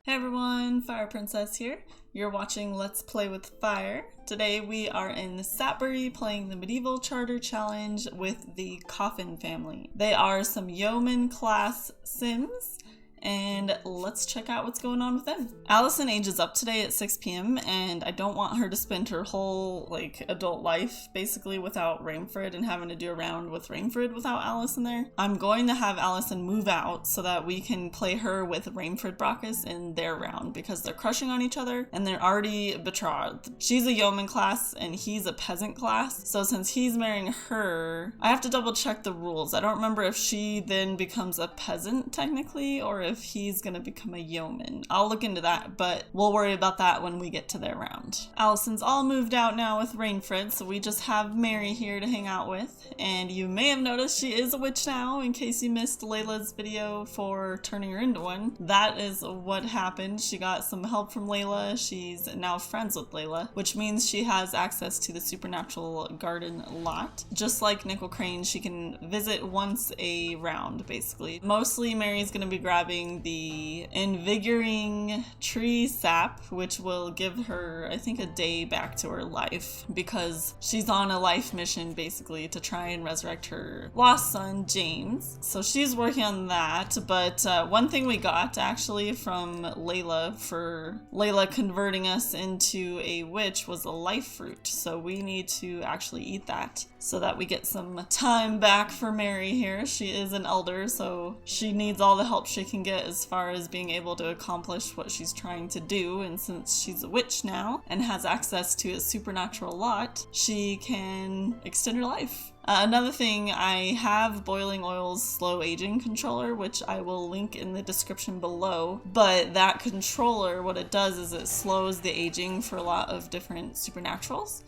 Hey everyone, Fire Princess here. You're watching Let's Play with Fire. Today we are in Sapbury playing the Medieval Charter Challenge with the Coffin family. They are some yeoman class Sims, and let's check out what's going on with them. Allison ages up today at 6 p.m. and I don't want her to spend her whole adult life basically without Rainford and having to do a round with Rainford without Allison there. I'm going to have Allison move out so that we can play her with Rainford Brockus in their round because they're crushing on each other and they're already betrothed. She's a yeoman class and he's a peasant class, so since he's marrying her, I have to double check the rules. I don't remember if she then becomes a peasant technically or if he's gonna become a yeoman. I'll look into that, but we'll worry about that when we get to their round. Allison's all moved out now with Rainford, so we just have Mary here to hang out with. And you may have noticed she is a witch now, in case you missed Layla's video for turning her into one. That is what happened. She got some help from Layla. She's now friends with Layla, which means she has access to the supernatural garden lot. Just like Nickel Crane, she can visit once a round, basically. Mostly Mary's gonna be grabbing the invigorating tree sap, which will give her, I think, a day back to her life because she's on a life mission basically to try and resurrect her lost son James. So she's working on that, but one thing we got actually from Layla for Layla converting us into a witch was a life fruit, so we need to actually eat that so that we get some time back for Mary here. She is an elder, so she needs all the help she can get as far as being able to accomplish what she's trying to do, and since she's a witch now and has access to a supernatural lot, she can extend her life. Another thing, I have Boiling Oil's slow aging controller, which I will link in the description below, but that controller, what it does is it slows the aging for a lot of different supernaturals.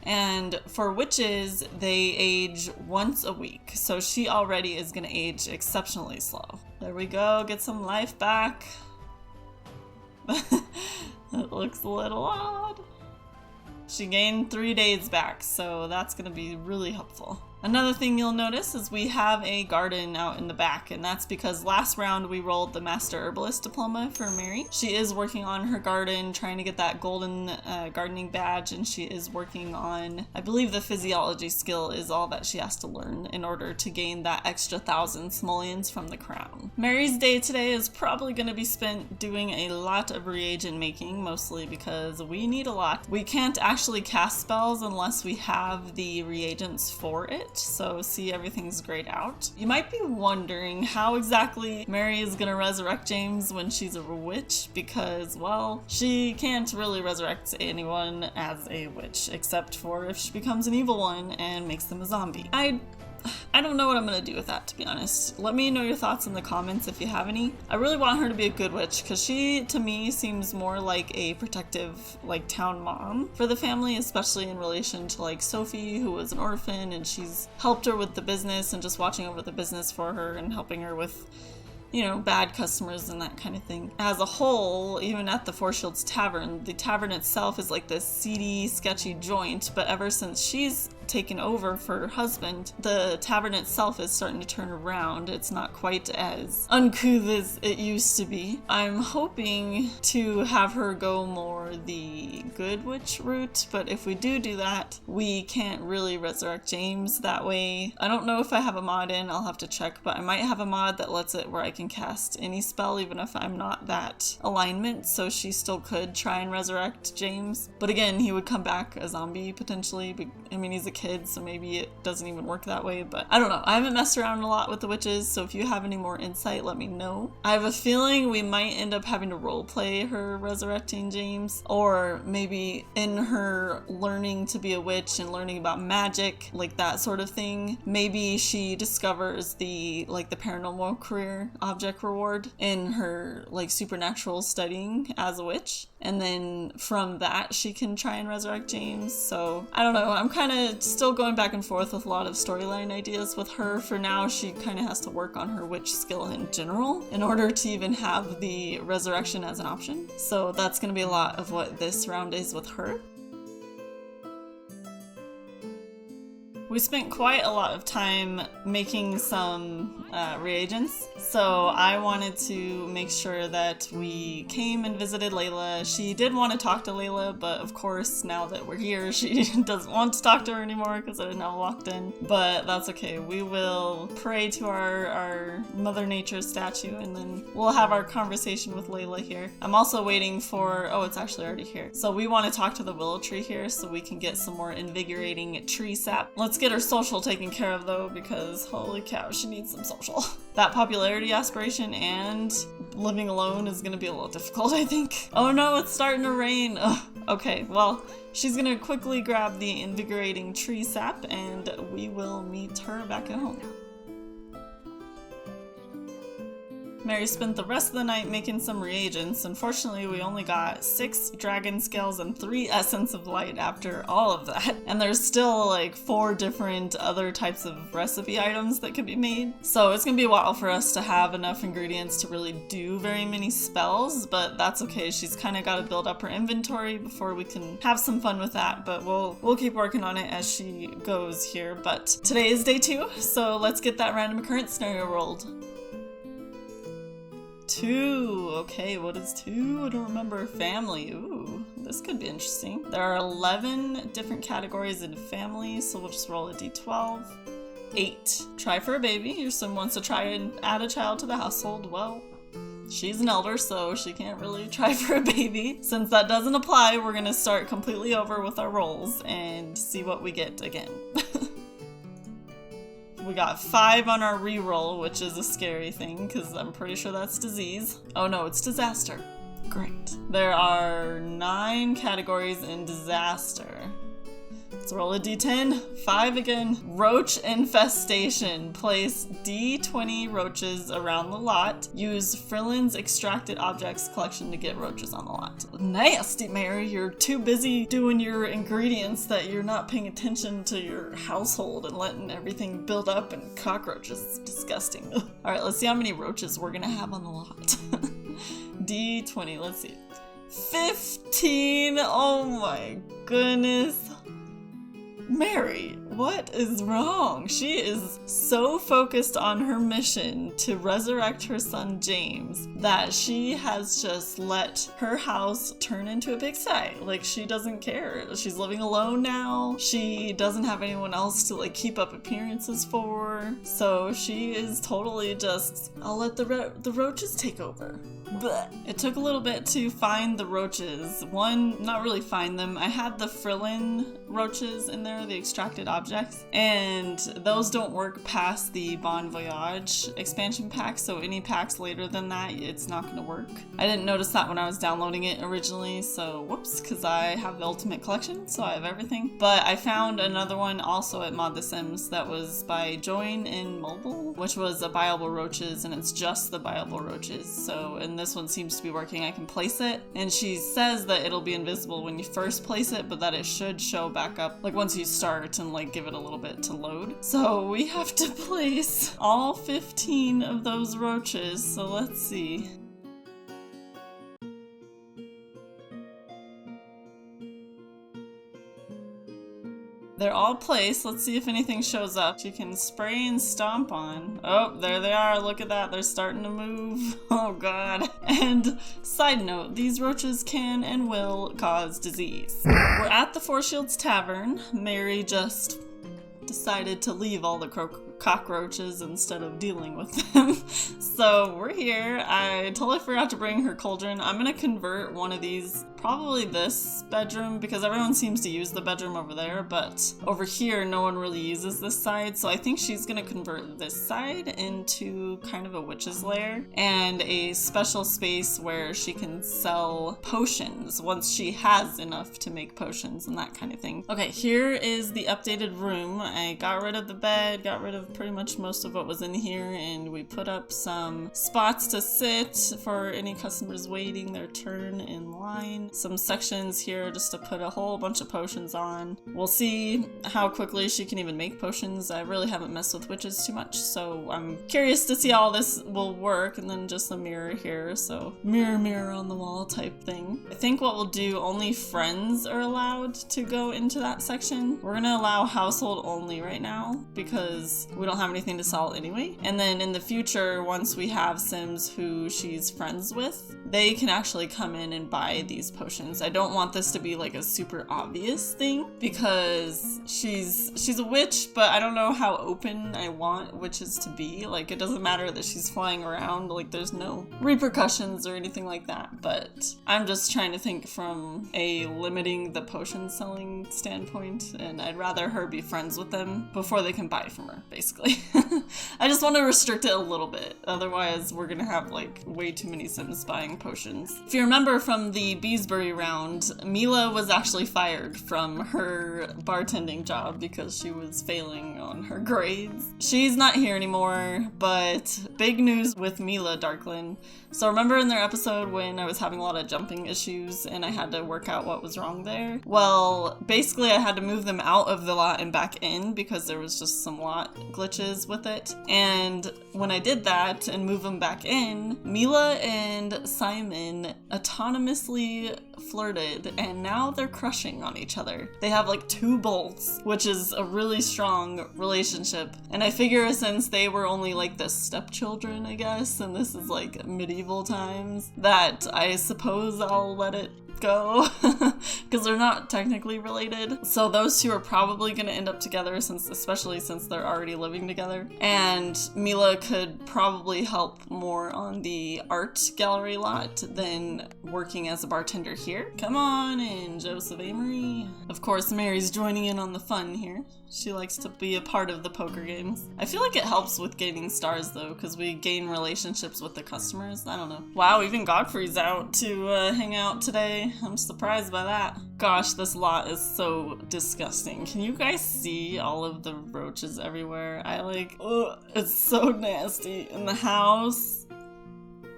And for witches, they age once a week, so she already is going to age exceptionally slow. There we go, get some life back. It looks a little odd. She gained 3 days back, so that's going to be really helpful. Another thing you'll notice is we have a garden out in the back, and that's because last round we rolled the Master Herbalist diploma for Mary. She is working on her garden, trying to get that golden gardening badge, and she is working on, I believe the physiology skill is all that she has to learn in order to gain that extra 1,000 simoleons from the crown. Mary's day today is probably going to be spent doing a lot of reagent making, mostly because we need a lot. We can't actually cast spells unless we have the reagents for it. So see, everything's grayed out. You might be wondering how exactly Mary is gonna resurrect James when she's a witch, because, well, she can't really resurrect anyone as a witch, except for if she becomes an evil one and makes them a zombie. I don't know what I'm gonna do with that, to be honest. Let me know your thoughts in the comments if you have any. I really want her to be a good witch because she, to me, seems more like a protective, town mom for the family, especially in relation to, Sophie, who was an orphan, and she's helped her with the business and just watching over the business for her and helping her with, bad customers and that kind of thing. As a whole, even at the Four Shields Tavern, the tavern itself is like this seedy, sketchy joint, but ever since she's taken over for her husband, the tavern itself is starting to turn around. It's not quite as uncouth as it used to be. I'm hoping to have her go more the good witch route, but if we do that, we can't really resurrect James that way. I don't know if I have a mod in, I'll have to check, but I might have a mod that lets it where I can cast any spell even if I'm not that alignment, so she still could try and resurrect James. But again, he would come back a zombie potentially. I mean, he's a kid, so maybe it doesn't even work that way, but I don't know. I haven't messed around a lot with the witches, so if you have any more insight, let me know. I have a feeling we might end up having to roleplay her resurrecting James, or maybe in her learning to be a witch and learning about magic, that sort of thing. Maybe she discovers the paranormal career object reward in her supernatural studying as a witch, and then from that she can try and resurrect James. So I don't know, I'm kind of still going back and forth with a lot of storyline ideas with her. For now, she kind of has to work on her witch skill in general in order to even have the resurrection as an option. So that's going to be a lot of what this round is with her. We spent quite a lot of time making some reagents, so I wanted to make sure that we came and visited Layla. She did want to talk to Layla, but of course, now that we're here, she doesn't want to talk to her anymore because I now walked in. But that's okay. We will pray to our Mother Nature statue, and then we'll have our conversation with Layla here. I'm also waiting for... oh, it's actually already here. So we want to talk to the willow tree here so we can get some more invigorating tree sap. Let's get her social taken care of though, because holy cow, she needs some social. That popularity aspiration and living alone is gonna be a little difficult, I think. Oh no, it's starting to rain. Ugh. Okay, well, she's gonna quickly grab the invigorating tree sap and we will meet her back at home. Mary spent the rest of the night making some reagents. Unfortunately, we only got 6 dragon scales and 3 essence of light after all of that. And there's still like 4 different other types of recipe items that could be made. So it's gonna be a while for us to have enough ingredients to really do very many spells, but that's okay. She's kind of got to build up her inventory before we can have some fun with that, but we'll keep working on it as she goes here. But today is day 2, so let's get that random occurrence scenario rolled. 2. Okay, what is 2? I don't remember. Family. Ooh, this could be interesting. There are 11 different categories in family, so we'll just roll a d12. 8. Try for a baby. Your son wants to try and add a child to the household. Well, she's an elder, so she can't really try for a baby. Since that doesn't apply, we're gonna start completely over with our rolls and see what we get again. We got 5 on our reroll, which is a scary thing because I'm pretty sure that's disease. Oh no, it's disaster. Great. There are 9 categories in disaster. Let's roll a d10. 5 again. Roach infestation. Place d20 roaches around the lot. Use Frillin's extracted objects collection to get roaches on the lot. Nasty, Mary. You're too busy doing your ingredients that you're not paying attention to your household and letting everything build up and cockroaches. It's disgusting. Alright, let's see how many roaches we're gonna have on the lot. d20, let's see. 15! Oh my goodness. Mary, what is wrong? She is so focused on her mission to resurrect her son James that she has just let her house turn into a pigsty. Like, she doesn't care. She's living alone now. She doesn't have anyone else to like keep up appearances for. So she is totally just, I'll let the roaches take over. Blech. It took a little bit to find the roaches. Not really find them. I had the Frillin roaches in there, the extracted objects, and those don't work past the Bon Voyage expansion pack, so any packs later than that, it's not going to work. I didn't notice that when I was downloading it originally, so whoops, because I have the Ultimate Collection, so I have everything. But I found another one also at Mod The Sims that was by Join in Mobile, which was a buyable roaches, and it's just the buyable roaches. So, and this one seems to be working. I can place it, and she says that it'll be invisible when you first place it, but that it should show back up like once you start and like give it a little bit to load. So we have to place all 15 of those roaches, so let's see. They're all placed. Let's see if anything shows up. You can spray and stomp on. Oh, there they are. Look at that. They're starting to move. Oh god. And side note, these roaches can and will cause disease. We're at the Four Shields Tavern. Mary just decided to leave all the cockroaches instead of dealing with them. So we're here. I totally forgot to bring her cauldron. I'm gonna convert one of these, probably this bedroom, because everyone seems to use the bedroom over there, but over here no one really uses this side, so I think she's gonna convert this side into kind of a witch's lair and a special space where she can sell potions once she has enough to make potions and that kind of thing. Okay, here is the updated room. I got rid of the bed, got rid of pretty much most of what was in here, and we put up some spots to sit for any customers waiting their turn in line. Some sections here just to put a whole bunch of potions on. We'll see how quickly she can even make potions. I really haven't messed with witches too much, so I'm curious to see how this will work. And then just a mirror here, so mirror, mirror on the wall type thing. I think what we'll do, only friends are allowed to go into that section. We're gonna allow household only right now because we don't have anything to sell anyway. And then in the future, once we have Sims who she's friends with, they can actually come in and buy these potions. I don't want this to be like a super obvious thing because she's a witch, but I don't know how open I want witches to be. Like, it doesn't matter that she's flying around, like there's no repercussions or anything like that. But I'm just trying to think from a limiting the potion selling standpoint, and I'd rather her be friends with them before they can buy from her, basically. I just want to restrict it a little bit, otherwise we're gonna have like way too many Sims buying potions. If you remember from the Beesbury round, Mila was actually fired from her bartending job because she was failing on her grades. She's not here anymore, but big news with Mila, Darklyn. So remember in their episode when I was having a lot of jumping issues and I had to work out what was wrong there? Well, basically I had to move them out of the lot and back in because there was just some lot glitches with it. And when I did that and move them back in, Mila and Simon autonomously flirted and now they're crushing on each other. They have like 2 bolts, which is a really strong relationship. And I figure since they were only like the stepchildren, I guess, and this is like medieval times, that I suppose I'll let it go because they're not technically related. So those two are probably going to end up together, especially since they're already living together. And Mila could probably help more on the art gallery lot than working as a bartender here. Come on in, Joseph Amory. Of course, Mary's joining in on the fun here. She likes to be a part of the poker games. I feel like it helps with gaining stars though, because we gain relationships with the customers. I don't know. Wow, even Godfrey's out to hang out today. I'm surprised by that. Gosh, this lot is so disgusting. Can you guys see all of the roaches everywhere? It's so nasty. In the house,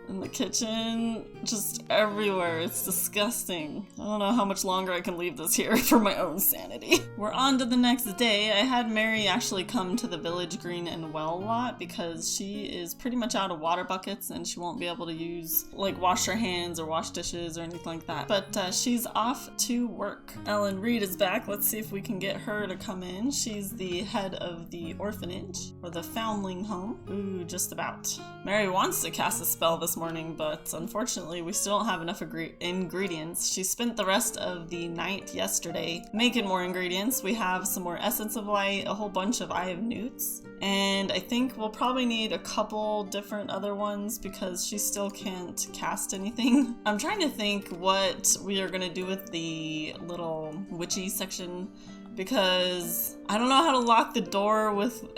in the kitchen, just everywhere. It's disgusting. I don't know how much longer I can leave this here for my own sanity. We're on to the next day. I had Mary actually come to the Village Green and Well lot because she is pretty much out of water buckets and she won't be able to wash her hands or wash dishes or anything like that. But she's off to work. Ellen Reed is back. Let's see if we can get her to come in. She's the head of the orphanage or the foundling home. Ooh, just about. Mary wants to cast a spell this morning, but unfortunately we still don't have enough ingredients. She spent the rest of the night yesterday making more ingredients. We have some more Essence of Light, a whole bunch of Eye of Newts, and I think we'll probably need a couple different other ones because she still can't cast anything. I'm trying to think what we are going to do with the little witchy section, because I don't know how to lock the door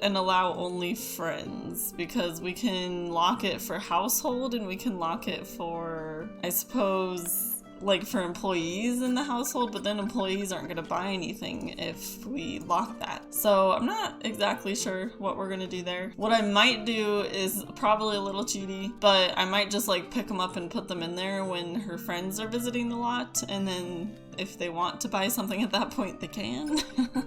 and allow only friends, because we can lock it for household and we can lock it for, I suppose, like for employees in the household, but then employees aren't going to buy anything if we lock that. So I'm not exactly sure what we're going to do there. What I might do is probably a little cheaty, but I might just pick them up and put them in there when her friends are visiting the lot, and then if they want to buy something at that point, they can.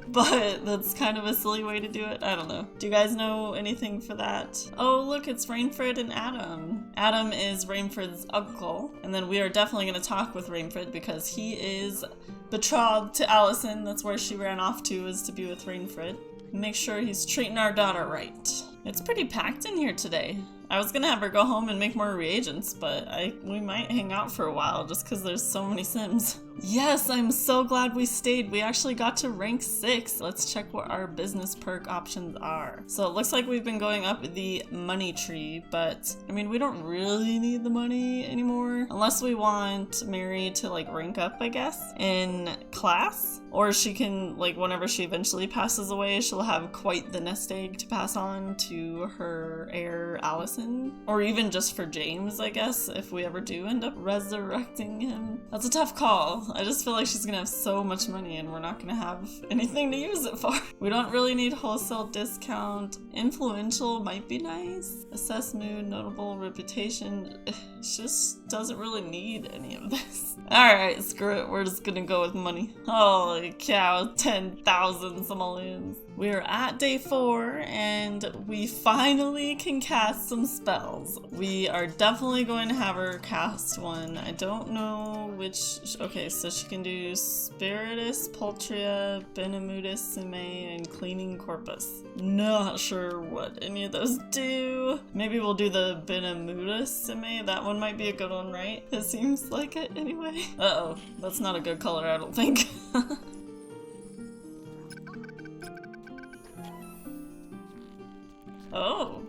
But that's kind of a silly way to do it. I don't know. Do you guys know anything for that? Oh, look, it's Rainford and Adam. Adam is Rainford's uncle. And then we are definitely going to talk with Rainford because he is betrothed to Allison. That's where she ran off to, is to be with Rainford. Make sure he's treating our daughter right. It's pretty packed in here today. I was gonna have her go home and make more reagents, but we might hang out for a while just because there's so many Sims. Yes, I'm so glad we stayed. We actually got to rank 6. Let's check what our business perk options are. So it looks like we've been going up the money tree, but I mean, we don't really need the money anymore unless we want Mary to rank up, I guess, in class. Or she can, whenever she eventually passes away, she'll have quite the nest egg to pass on to her heir, Allison. person. Or even just for James, I guess, if we ever do end up resurrecting him. That's a tough call. I just feel like she's gonna have so much money and we're not gonna have anything to use it for. We don't really need wholesale discount. Influential might be nice. Assess mood, notable, reputation. She just doesn't really need any of this. Alright, screw it. We're just gonna go with money. Holy cow, 10,000 simoleons. We're at day 4 and we finally can cast some spells. We are definitely going to have her cast one. I don't know which. Okay, so she can do Spiritus, Poltria, Benemutus, Sime, and Cleaning Corpus. Not sure what any of those do. Maybe we'll do the Benemutus Sime. That one might be a good one, right? It seems like it anyway. Uh-oh, that's not a good color, I don't think. Oh,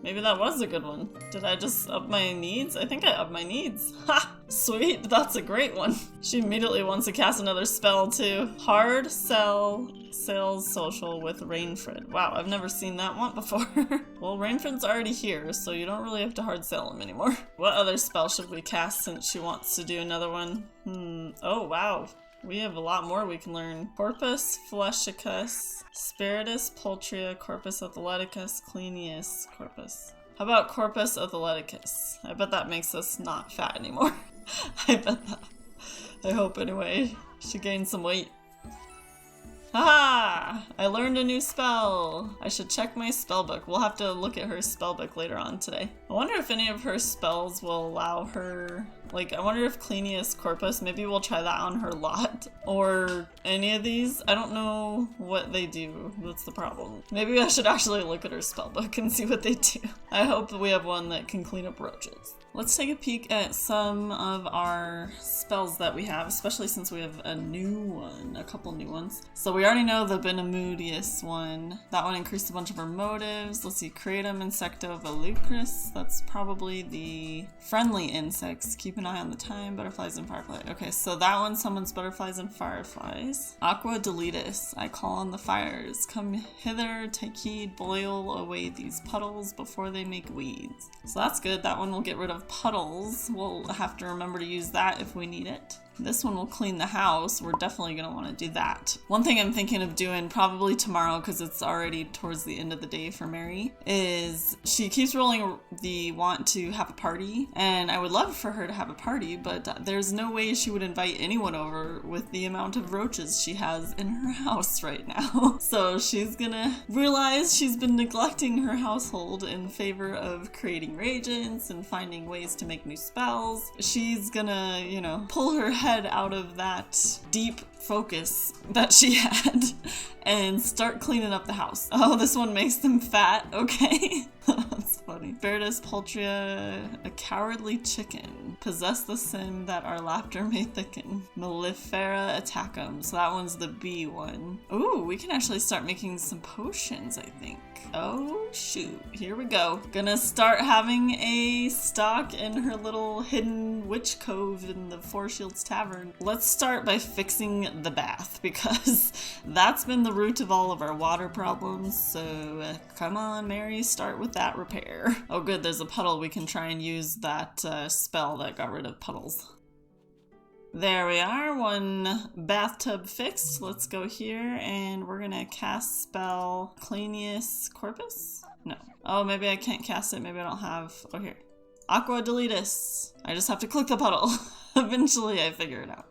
maybe that was a good one. Did I just up my needs? I think I upped my needs. Ha! Sweet, that's a great one. She immediately wants to cast another spell too. Hard sell sales social with Rainfred. Wow, I've never seen that one before. Well, Rainfred's already here, so you don't really have to hard sell him anymore. What other spell should we cast since she wants to do another one? Oh wow. We have a lot more we can learn. Corpus Fleshicus, Spiritus Poltria, Corpus Athleticus, Cleanius Corpus. How about Corpus Athleticus? I bet that makes us not fat anymore. I bet that. I hope anyway. She gained some weight. Haha! I learned a new spell! I should check my spellbook. We'll have to look at her spellbook later on today. I wonder if any of her spells will allow her... Like, I wonder if Cleanius Corpus, maybe we'll try that on her lot. Or any of these. I don't know what they do. That's the problem. Maybe I should actually look at her spellbook and see what they do. I hope we have one that can clean up roaches. Let's take a peek at some of our spells that we have, especially since we have a new one, a couple new ones. So we already know the Benemudius one. That one increased a bunch of our motives. Let's see, Creatum Insecto Velucris. That's probably the friendly insects. Keep an eye on the time, butterflies and fireflies. Okay, so that one summons butterflies and fireflies. Aqua Deletus. I call on the fires. Come hither, take heed, boil away these puddles before they make weeds. So that's good. That one will get rid of puddles. We'll have to remember to use that if we need it. This one will clean the house. We're definitely going to want to do that. One thing I'm thinking of doing probably tomorrow, because it's already towards the end of the day for Mary, is she keeps rolling the want to have a party, and I would love for her to have a party, but there's no way she would invite anyone over with the amount of roaches she has in her house right now. So she's gonna realize she's been neglecting her household in favor of creating reagents and finding ways to make new spells. She's gonna, you know, pull her head out of that deep focus that she had and start cleaning up the house. Oh, this one makes them fat. Okay. That's funny. Spiritus Poltria, a cowardly chicken. Possess the sin that our laughter may thicken. Mellifera attack'em. So that one's the B one. Ooh, we can actually start making some potions, I think. Oh, shoot. Here we go. Gonna start having a stock in her little hidden witch cove in the Four Shields Tavern. Let's start by fixing the bath, because that's been the root of all of our water problems. So come on, Mary, start with that repair. Oh good, there's a puddle. We can try and use that spell that got rid of puddles. There we are, one bathtub fixed. Let's go here and we're gonna cast spell Cleanius Corpus? No. Oh, maybe I can't cast it. Maybe I don't have, oh here. Aqua Deletus. I just have to click the puddle. Eventually I figure it out.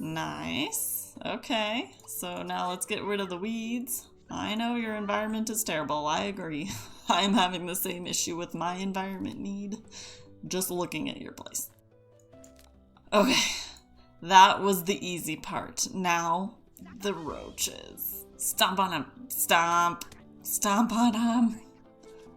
Nice. Okay, so now let's get rid of the weeds. I know your environment is terrible, I agree. I'm having the same issue with my environment need, just looking at your place. Okay, that was the easy part. Now, the roaches. Stomp on them. Stomp. Stomp on them.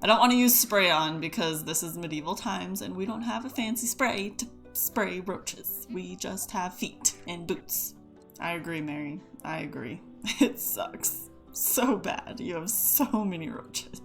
I don't want to use spray on because this is medieval times and we don't have a fancy spray to spray roaches. We just have feet and boots. I agree, Mary. I agree. It sucks so bad. You have so many roaches.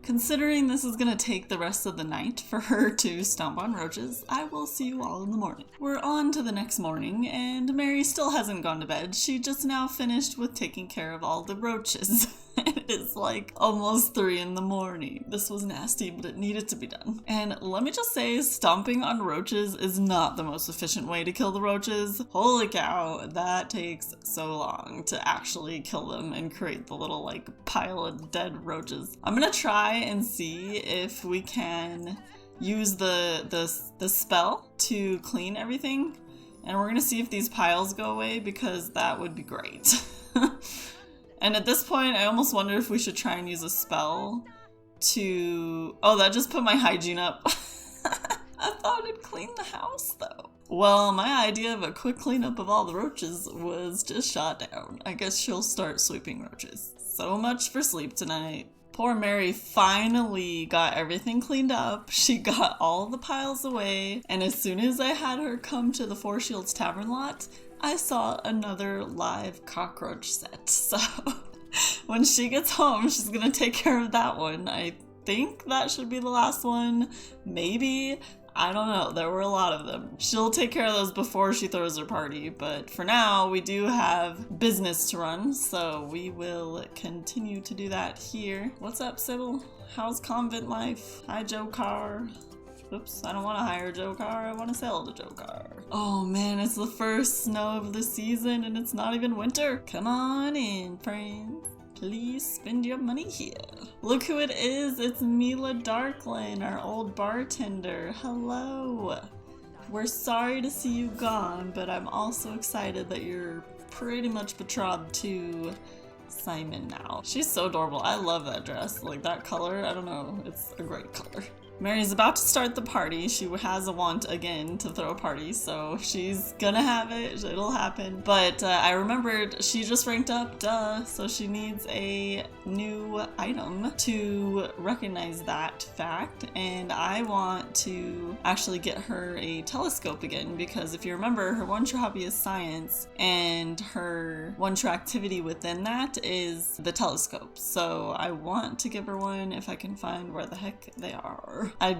Considering this is gonna take the rest of the night for her to stomp on roaches, I will see you all in the morning. We're on to the next morning, and Mary still hasn't gone to bed. She just now finished with taking care of all the roaches. It is like almost 3 in the morning. This was nasty, but it needed to be done. And let me just say, stomping on roaches is not the most efficient way to kill the roaches. Holy cow, that takes so long to actually kill them and create the little like pile of dead roaches. I'm gonna try and see if we can use the spell to clean everything. And we're gonna see if these piles go away, because that would be great. And at this point, I almost wonder if we should try and use a spell to... Oh, that just put my hygiene up. I thought it'd clean the house, though. Well, my idea of a quick cleanup of all the roaches was just shot down. I guess she'll start sweeping roaches. So much for sleep tonight. Poor Mary finally got everything cleaned up. She got all the piles away. And as soon as I had her come to the Four Shields Tavern lot, I saw another live cockroach set. So when she gets home, she's gonna take care of that one. I think that should be the last one. Maybe. I don't know. There were a lot of them. She'll take care of those before she throws her party. But for now, we do have business to run. So we will continue to do that here. What's up, Sybil? How's convent life? Hi, Joe Carr. Oops, I don't want to hire Joe Carr, I want to sell to Joe Carr. Oh man, it's the first snow of the season and it's not even winter. Come on in, friends. Please spend your money here. Look who it is, it's Mila Darklin, our old bartender. Hello. We're sorry to see you gone, but I'm also excited that you're pretty much betrothed to Simon now. She's so adorable. I love that dress. Like that color, I don't know, it's a great color. Mary's about to start the party. She has a want again to throw a party, so she's gonna have it. It'll happen. But I remembered she just ranked up, duh, so she needs a new item to recognize that fact. And I want to actually get her a telescope again, because if you remember, her one true hobby is science, and her one true activity within that is the telescope. So I want to give her one if I can find where the heck they are. I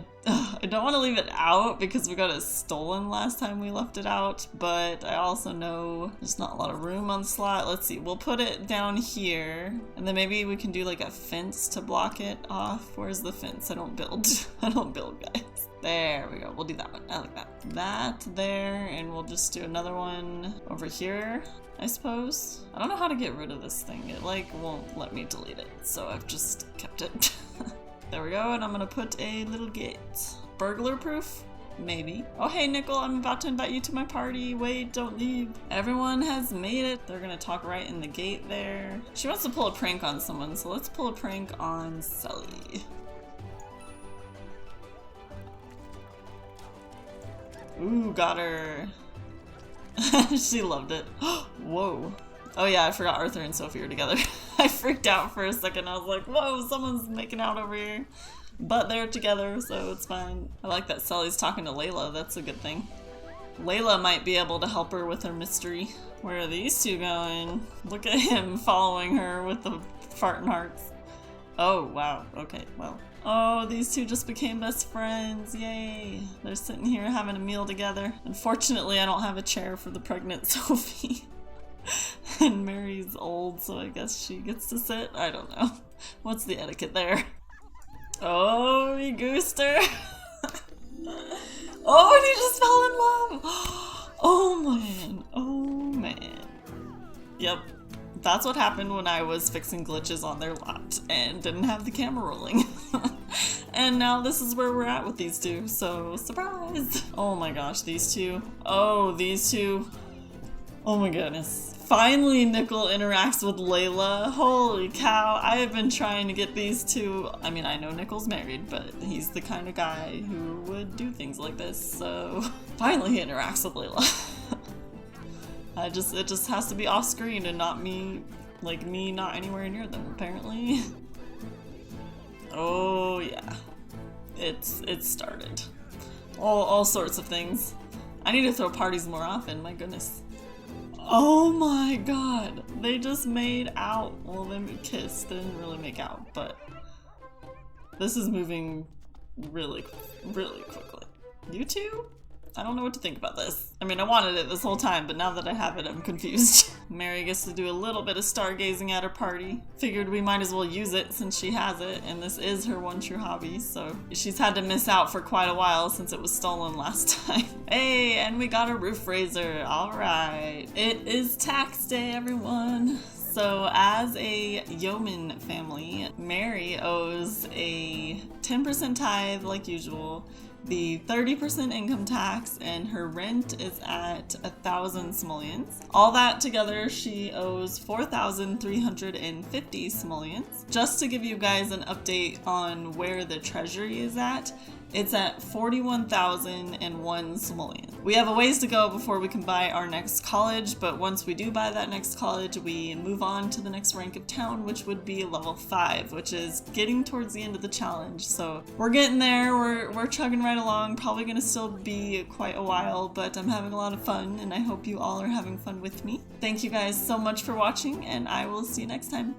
don't want to leave it out because we got it stolen last time we left it out, but I also know there's not a lot of room on the slot. Let's see, we'll put it down here, and then maybe we can do like a fence to block it off. Where's the fence? I don't build. I don't build, guys. There we go. We'll do that one. I like that. That there, and we'll just do another one over here, I suppose. I don't know how to get rid of this thing. It like won't let me delete it, so I've just kept it. There we go, and I'm gonna put a little gate. Burglar proof? Maybe. Oh hey Nickel, I'm about to invite you to my party. Wait, don't leave. Everyone has made it. They're gonna talk right in the gate there. She wants to pull a prank on someone, so let's pull a prank on Sully. Ooh, got her. She loved it. Whoa. Oh yeah, I forgot Arthur and Sophie are together. I freaked out for a second. I was like, whoa, someone's making out over here. But they're together, so it's fine. I like that Sully's talking to Layla. That's a good thing. Layla might be able to help her with her mystery. Where are these two going? Look at him following her with the farting hearts. Oh, wow. Okay, well. Oh, these two just became best friends. Yay. They're sitting here having a meal together. Unfortunately, I don't have a chair for the pregnant Sophie. And Mary's old, so I guess she gets to sit. I don't know. What's the etiquette there? Oh, he goosed her. Oh, and he just fell in love. Oh man. Oh man. Yep. That's what happened when I was fixing glitches on their lot and didn't have the camera rolling. And now this is where we're at with these two, so surprise! Oh my gosh, these two. Oh, these two. Oh my goodness. Finally, Nickel interacts with Layla. Holy cow, I have been trying to get these two. I mean, I know Nickel's married, but he's the kind of guy who would do things like this, so finally he interacts with Layla. It just has to be off screen and not me, like me not anywhere near them, apparently. Oh yeah, it's started. All sorts of things. I need to throw parties more often, my goodness. Oh my god, they just made out. Well, they kissed, they didn't really make out, but This is moving really quickly. You two? I don't know what to think about this. I mean, I wanted it this whole time, but now that I have it, I'm confused. Mary gets to do a little bit of stargazing at her party. Figured we might as well use it since she has it, and this is her one true hobby, so she's had to miss out for quite a while since it was stolen last time. Hey, and we got a roof raiser. All right. It is tax day, everyone. So as a yeoman family, Mary owes a 10% tithe like usual, the 30% income tax, and her rent is at 1,000 simoleons. All that together, she owes 4,350 simoleons. Just to give you guys an update on where the treasury is at, it's at 41,001 simoleons. We have a ways to go before we can buy our next college, but once we do buy that next college, we move on to the next rank of town, which would be level 5, which is getting towards the end of the challenge. So we're getting there, we're chugging right along, probably gonna still be quite a while, but I'm having a lot of fun, and I hope you all are having fun with me. Thank you guys so much for watching, and I will see you next time.